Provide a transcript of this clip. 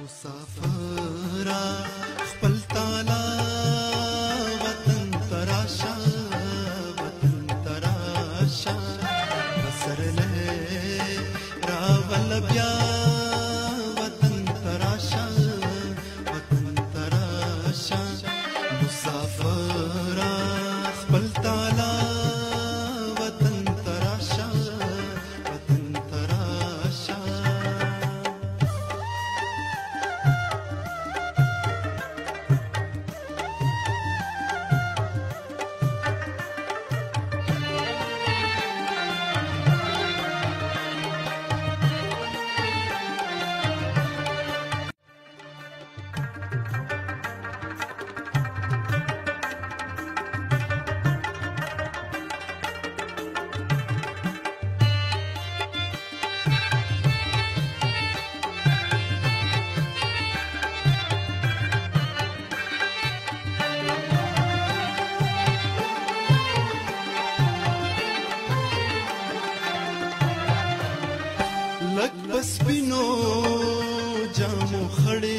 مسافرا خپل تالا وطن تراشا وطن تراشا بسرلے راول بیا وطن تراشا وطن تراشا مسافرا خپل تالا وطن تراشا وطن تراشا लग बस बिनो जामो खड़े